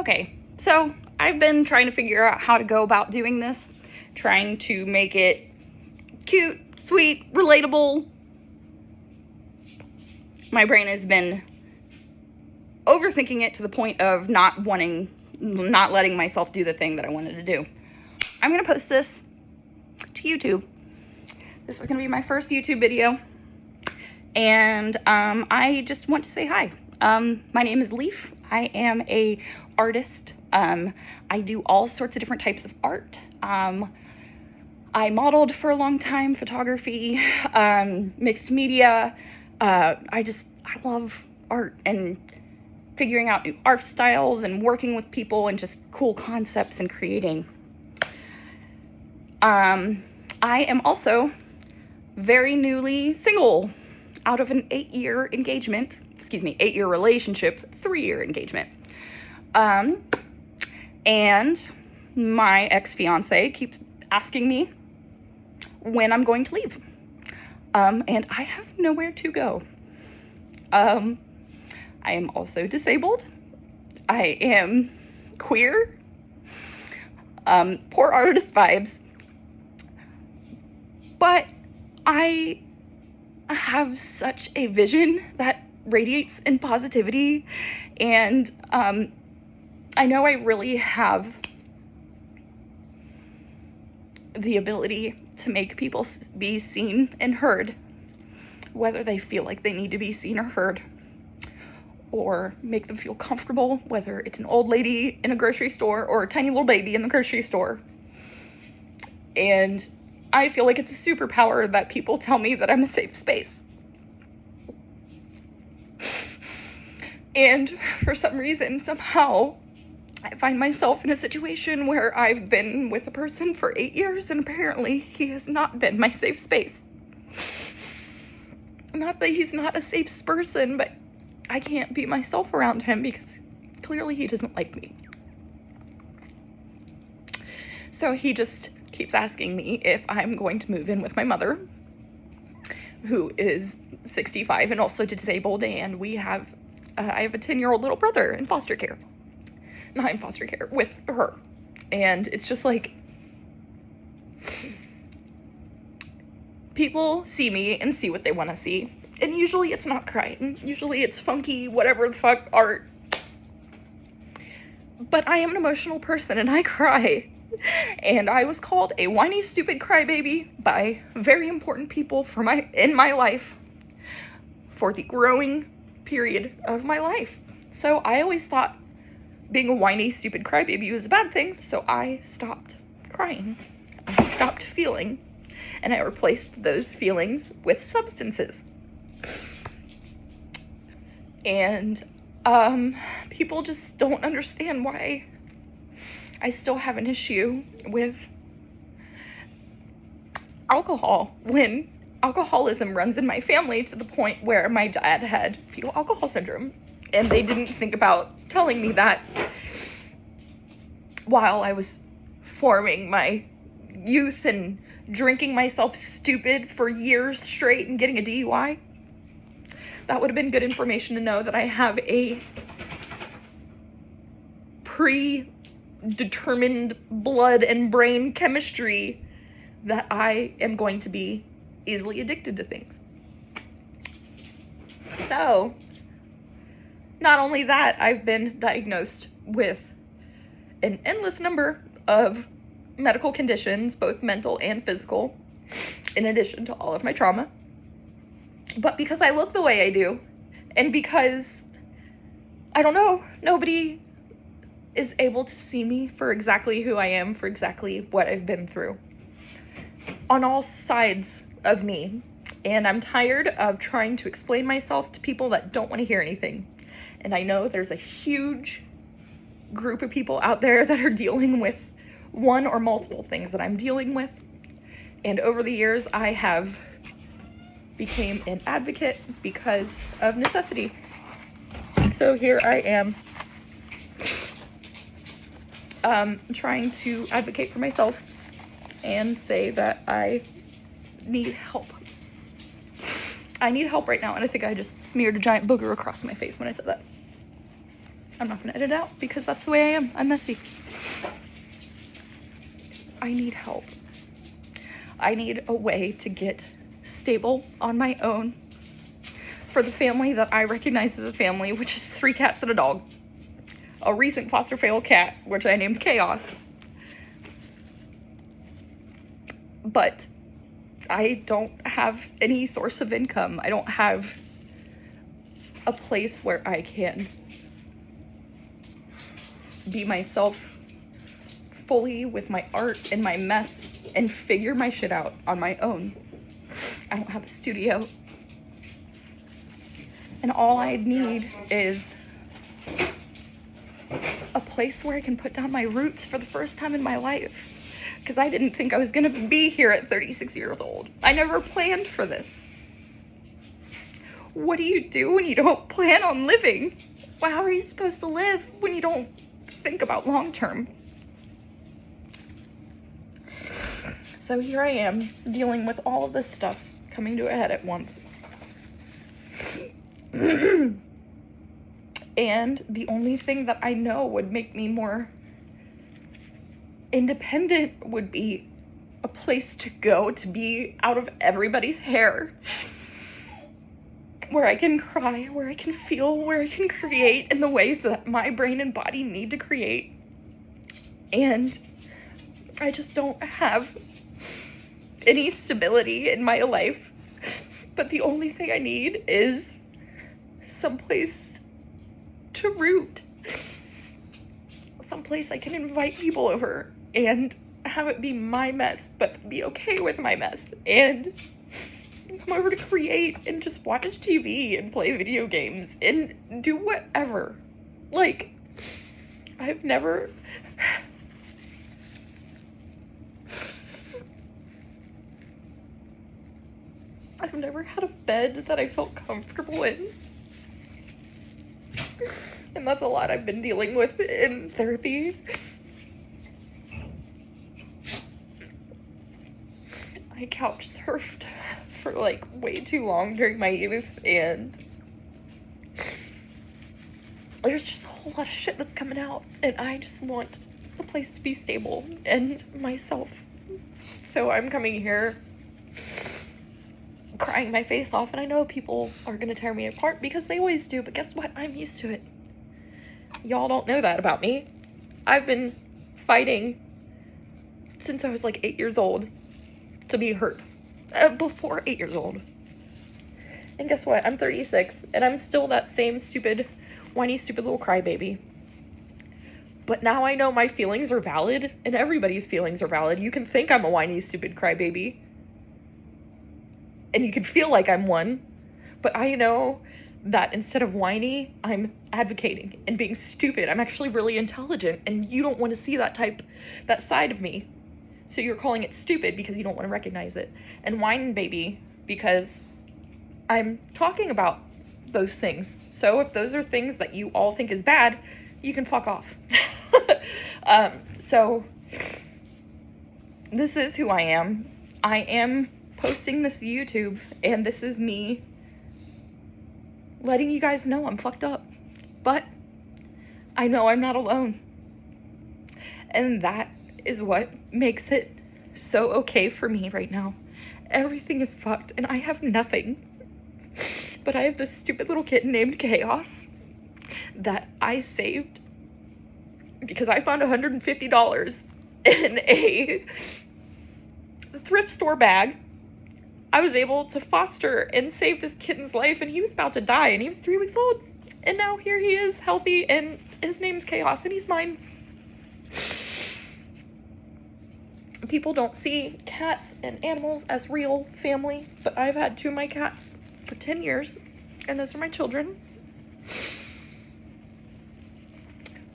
Okay, so I've been trying to figure out how to go about doing this, trying to make it cute, sweet, relatable. My brain has been overthinking it to the point of not letting myself do the thing that I wanted to do. I'm gonna post this to YouTube. This is gonna be my first YouTube video, and I just want to say hi. My name is Leaf. I am a artist. I do all sorts of different types of art. I modeled for a long time, photography, mixed media. I love art and figuring out new art styles and working with people and just cool concepts and creating. I am also very newly single, out of an 8-year relationship, 3-year engagement. And my ex-fiance keeps asking me when I'm going to leave. And I have nowhere to go. I am also disabled. I am queer. Poor artist vibes. But I have such a vision that radiates in positivity, and I know I really have the ability to make people be seen and heard, whether they feel like they need to be seen or heard, or make them feel comfortable, whether it's an old lady in a grocery store or a tiny little baby in the grocery store. And I feel like it's a superpower that people tell me that I'm a safe space. And for some reason, somehow, I find myself in a situation where I've been with a person for 8 years, and apparently he has not been my safe space. Not that he's not a safe person, but I can't be myself around him because clearly he doesn't like me. So he just keeps asking me if I'm going to move in with my mother, who is 65 and also disabled, and I have a 10-year-old little brother in foster care. Not in foster care, with her. And it's just like, people see me and see what they want to see. And usually it's not crying. Usually it's funky, whatever the fuck art. But I am an emotional person and I cry. And I was called a whiny, stupid crybaby by very important people in my life for the growing period of my life. So I always thought being a whiny, stupid crybaby was a bad thing, so I stopped crying. I stopped feeling, and I replaced those feelings with substances. And people just don't understand why I still have an issue with alcohol, when alcoholism runs in my family to the point where my dad had fetal alcohol syndrome, and they didn't think about telling me that while I was forming my youth and drinking myself stupid for years straight and getting a DUI. That would have been good information to know, that I have a predetermined blood and brain chemistry that I am going to be easily addicted to things. So, not only that, I've been diagnosed with an endless number of medical conditions, both mental and physical, in addition to all of my trauma. But because I look the way I do, and because, I don't know, nobody is able to see me for exactly who I am, for exactly what I've been through, on all sides of me. And I'm tired of trying to explain myself to people that don't want to hear anything. And I know there's a huge group of people out there that are dealing with one or multiple things that I'm dealing with. And over the years, I have became an advocate because of necessity. So here I am, trying to advocate for myself and say that I need help. I need help right now, and I think I just smeared a giant booger across my face when I said that. I'm not gonna edit it out because that's the way I am. I'm messy. I need help. I need a way to get stable on my own for the family that I recognize as a family, which is 3 cats and a dog. A recent foster failed cat, which I named Chaos. But I don't have any source of income. I don't have a place where I can be myself fully with my art and my mess and figure my shit out on my own. I don't have a studio. And all I need is a place where I can put down my roots for the first time in my life. Because I didn't think I was gonna be here at 36 years old. I never planned for this. What do you do when you don't plan on living? Well, how are you supposed to live when you don't think about long term? So here I am, dealing with all of this stuff coming to a head at once. And the only thing that I know would make me more independent would be a place to go to be out of everybody's hair. Where I can cry, where I can feel, where I can create in the ways that my brain and body need to create. And I just don't have any stability in my life. But the only thing I need is someplace to root. Someplace I can invite people over and have it be my mess, but be okay with my mess. And come over to create and just watch TV and play video games and do whatever. Like, I've never had a bed that I felt comfortable in. And that's a lot I've been dealing with in therapy. I couch surfed for like way too long during my youth, and there's just a whole lot of shit that's coming out, and I just want a place to be stable and myself. So I'm coming here crying my face off, and I know people are gonna tear me apart because they always do, but guess what? I'm used to it. Y'all don't know that about me. I've been fighting since I was like 8 years old to be heard. Before 8 years old. And guess what? I'm 36 and I'm still that same stupid, whiny, stupid little crybaby. But now I know my feelings are valid, and everybody's feelings are valid. You can think I'm a whiny, stupid crybaby, and you can feel like I'm one, but I know that instead of whiny, I'm advocating and being stupid. I'm actually really intelligent, and you don't want to see that side of me. So you're calling it stupid because you don't want to recognize it. And whine baby because I'm talking about those things. So if those are things that you all think is bad, you can fuck off. So this is who I am. I am posting this to YouTube, and this is me letting you guys know I'm fucked up. But I know I'm not alone. And that is what makes it so okay for me right now. Everything is fucked, and I have nothing. But I have this stupid little kitten named Chaos that I saved because I found $150 in a thrift store bag. I was able to foster and save this kitten's life, and he was about to die, and he was 3 weeks old. And now here he is, healthy, and his name's Chaos, and he's mine. People don't see cats and animals as real family, but I've had 2 of my cats for 10 years, and those are my children.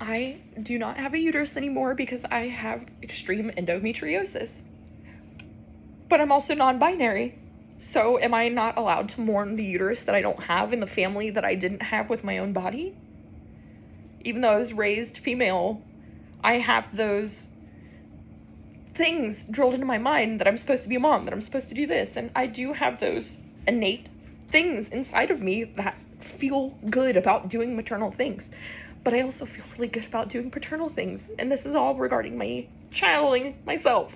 I do not have a uterus anymore because I have extreme endometriosis. But I'm also non-binary, so am I not allowed to mourn the uterus that I don't have in the family that I didn't have with my own body? Even though I was raised female, I have those things drilled into my mind that I'm supposed to be a mom, that I'm supposed to do this, and I do have those innate things inside of me that feel good about doing maternal things. but I also feel really good about doing paternal things. And this is all regarding my childing myself.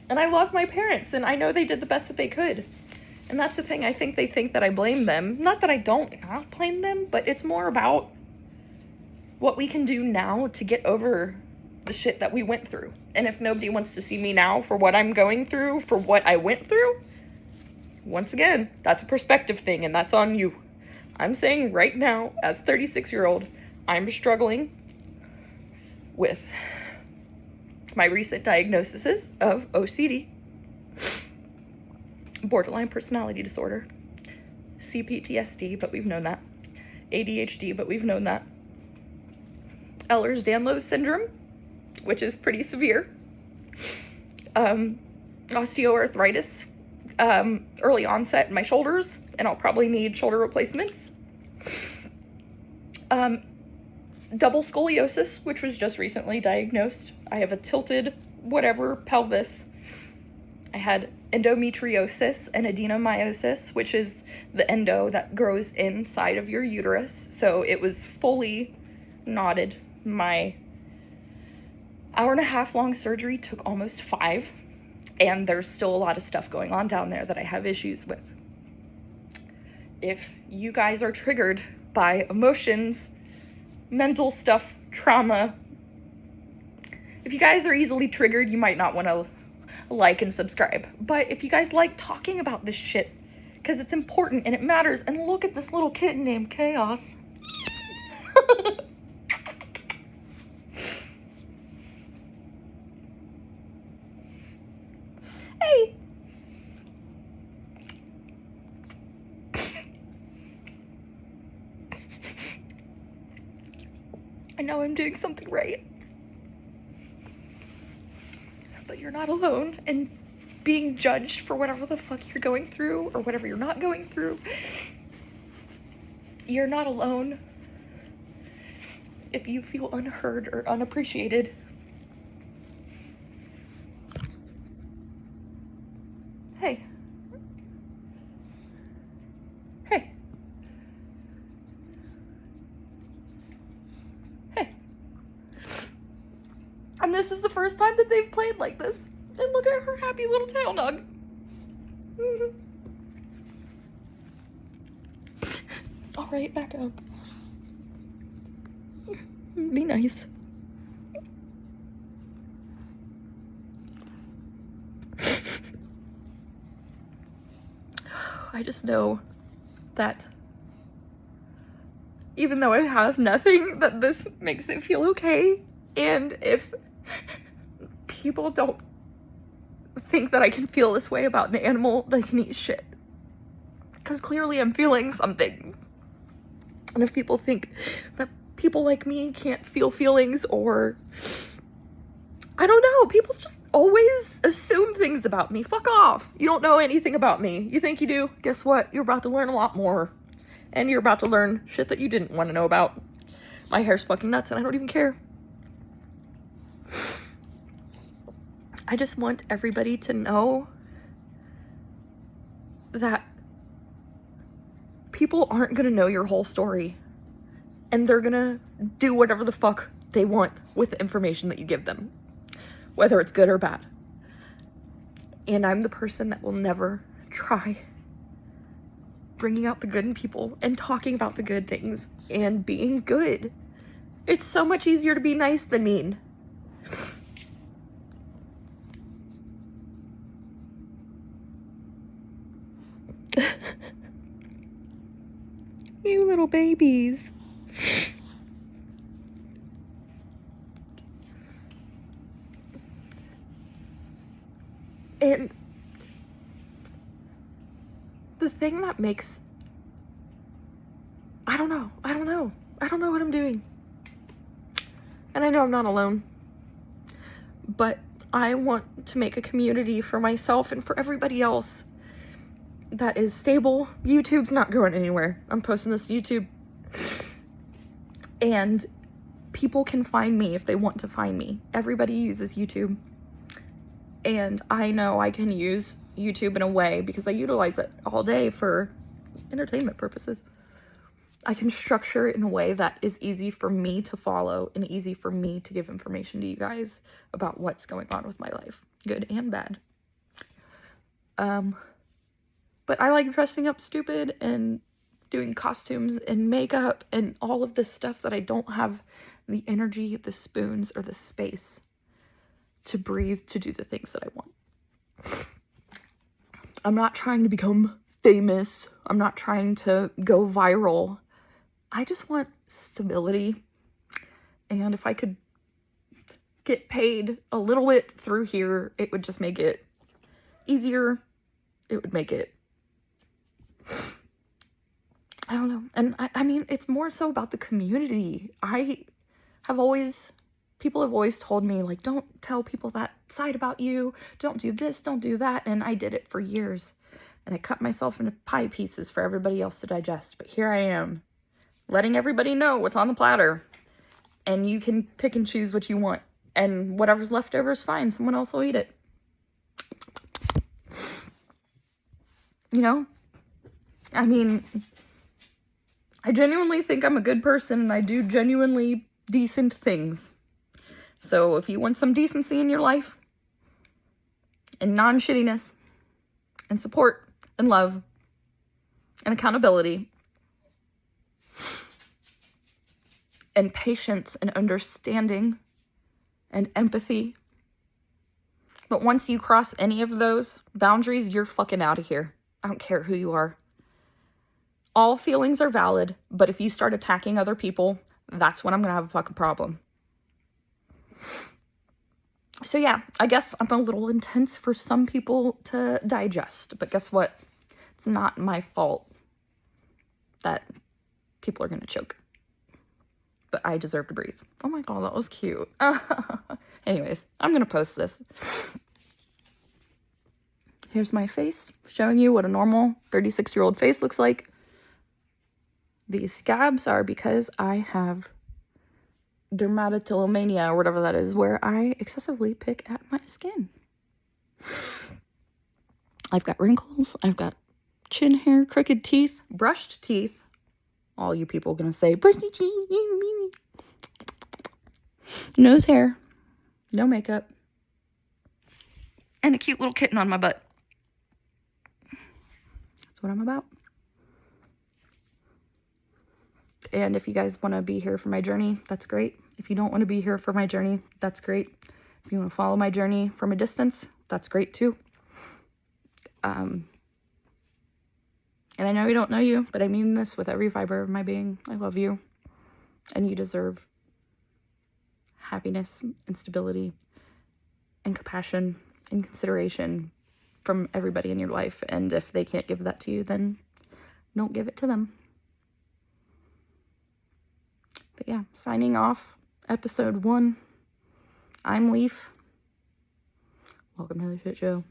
And I love my parents, and I know they did the best that they could. And that's the thing, I think they think that I blame them. Not that I don't blame them, but it's more about what we can do now to get over the shit that we went through. And if nobody wants to see me now for what I'm going through, for what I went through, once again, that's a perspective thing, and that's on you. I'm saying right now, as a 36-year-old, I'm struggling with my recent diagnoses of OCD, borderline personality disorder, CPTSD, but we've known that, ADHD, but we've known that, Ehlers-Danlos syndrome, which is pretty severe, osteoarthritis, early onset in my shoulders, and I'll probably need shoulder replacements, double scoliosis, which was just recently diagnosed. I have a tilted whatever pelvis. I had endometriosis and adenomyosis, which is the endo that grows inside of your uterus. So it was fully knotted. My hour-and-a-half long surgery took almost 5, and there's still a lot of stuff going on down there that I have issues with. If you guys are triggered by emotions, mental stuff, trauma, if you guys are easily triggered, you might not want to like and subscribe. But if you guys like talking about this shit, because it's important and it matters, and look at this little kitten named Chaos. Hey! I know I'm doing something right. But you're not alone in being judged for whatever the fuck you're going through or whatever you're not going through. You're not alone if you feel unheard or unappreciated. Hey. Hey. Hey. And this is the first time that they've played like this. And look at her happy little tail nug. All right, back up. Be nice. I just know that even though I have nothing, that this makes it feel okay. And if people don't think that I can feel this way about an animal, they can eat shit. Because clearly I'm feeling something. And if people think that people like me can't feel feelings, or I don't know, people just always assume things about me. Fuck off. You don't know anything about me. You think you do? Guess what? You're about to learn a lot more. And you're about to learn shit that you didn't want to know about. My hair's fucking nuts and I don't even care. I just want everybody to know that people aren't gonna know your whole story. And they're gonna do whatever the fuck they want with the information that you give them, whether it's good or bad. And I'm the person that will never try bringing out the good in people and talking about the good things and being good. It's so much easier to be nice than mean. You little babies. And the thing that makes, I don't know what I'm doing. And I know I'm not alone, but I want to make a community for myself and for everybody else that is stable. YouTube's not going anywhere. I'm posting this to YouTube. And people can find me if they want to find me. Everybody uses YouTube. And I know I can use YouTube in a way because I utilize it all day for entertainment purposes. I can structure it in a way that is easy for me to follow and easy for me to give information to you guys about what's going on with my life, good and bad. But I like dressing up stupid and doing costumes and makeup and all of this stuff that I don't have the energy, the spoons, or the space to breathe to do the things that I want. I'm not trying to become famous. I'm not trying to go viral. I just want stability. And if I could get paid a little bit through here, it would just make it easier. It would make it, I don't know. And I mean, it's more so about the community. People have always told me, like, don't tell people that side about you. Don't do this, don't do that. And I did it for years. And I cut myself into pie pieces for everybody else to digest. But here I am, letting everybody know what's on the platter. And you can pick and choose what you want. And whatever's left over is fine. Someone else will eat it. You know? I mean, I genuinely think I'm a good person and I do genuinely decent things. So if you want some decency in your life and non-shittiness and support and love and accountability and patience and understanding and empathy, but once you cross any of those boundaries, you're fucking out of here. I don't care who you are. All feelings are valid, but if you start attacking other people, that's when I'm gonna have a fucking problem. So yeah, I guess I'm a little intense for some people to digest, but guess what? It's not my fault that people are gonna choke. But I deserve to breathe. Oh my god, that was cute. Anyways, I'm gonna post this. Here's my face, showing you what a normal 36-year-old face looks like. These scabs are because I have dermatillomania, or whatever that is, where I excessively pick at my skin. I've got wrinkles, I've got chin hair, crooked teeth, brushed teeth. All you people are gonna say, brush your teeth. Nose hair, no makeup, and a cute little kitten on my butt. That's what I'm about. And if you guys want to be here for my journey, that's great. If you don't want to be here for my journey, that's great. If you want to follow my journey from a distance, that's great too. And I know I don't know you, but I mean this with every fiber of my being. I love you. And you deserve happiness and stability and compassion and consideration from everybody in your life. And if they can't give that to you, then don't give it to them. But yeah, signing off, episode 1. I'm Leaf. Welcome to the shit show.